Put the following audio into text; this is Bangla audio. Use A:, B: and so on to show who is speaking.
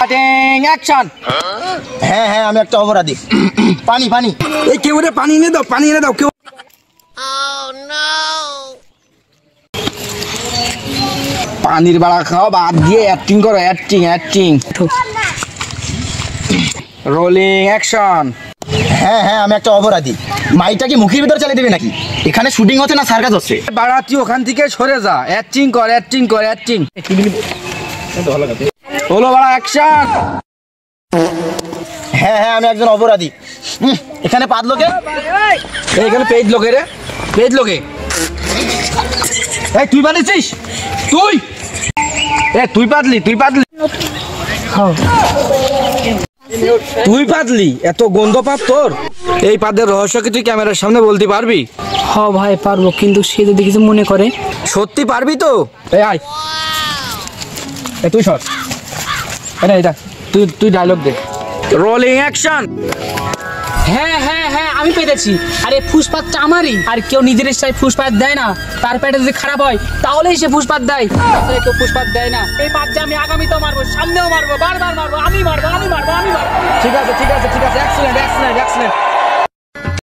A: অ্যাকশন।
B: হ্যাঁ হ্যাঁ আমি একটা অপরাধী। পানি পানি।
A: এই কেউ রে পানি এনে দাও, পানি এনে দাও কেউ। পানির বাড়া খাও, বাদ দিয়ে অ্যাক্টিং করো, অ্যাক্টিং অ্যাক্টিং। Rolling action.
B: হ্যাঁ হ্যাঁ আমি একটা অপরাধী। মাইটা কি মুখের ভিতর চালিয়ে দেবে নাকি? এখানে শুটিং হচ্ছে না সার্কাস হচ্ছে?
A: বাড়া তুই ওখান থেকে সরে যা, অ্যাক্টিং কর, অ্যাক্টিং কর, অ্যাক্টিং। হলো বাড়া অ্যাকশন।
B: হ্যাঁ হ্যাঁ আমি একজন অপরাধী। এখানে পাঁচ লোকে,
A: এইখানে পেজ লোকে রে, পেজ লোকে। এই তুই বানিয়েছিস? তুই তুই পাতলি, তুই পাতলি, তুই পাতলি। এত গন্ধ পাত তোর। এই পাদের রহস্য কি তুই ক্যামেরার সামনে বলতে পারবি?
C: হ ভাই পারবো, কিন্তু সে যদি কিছু মনে করে।
A: সত্যি পারবি তো? এই আয়, তুই সর। এটা তুই তুই ডায়লগ দে। Rolling action.
C: হ্যাঁ হ্যাঁ হ্যাঁ আমি পেরেছি। আরে ফুসপাতটা আমারই। আর কেউ নিজের ইচ্ছায় ফুসপাত দেয় না। তার পেটে যদি খারাপ হয় তাহলেই সে ফুসপাত দেয়, কেউ ফুসপাত দেয় না। এই পাতটা আমি আগামীতেও মারবো, সামনেও মারবো, বারবার মারবো, আমি মারবো, আমি মারবো, আমি মারবো।
A: ঠিক আছে ঠিক আছে ঠিক আছে, এক্সেলেন্ট এক্সেলেন্ট এক্সেলেন্ট।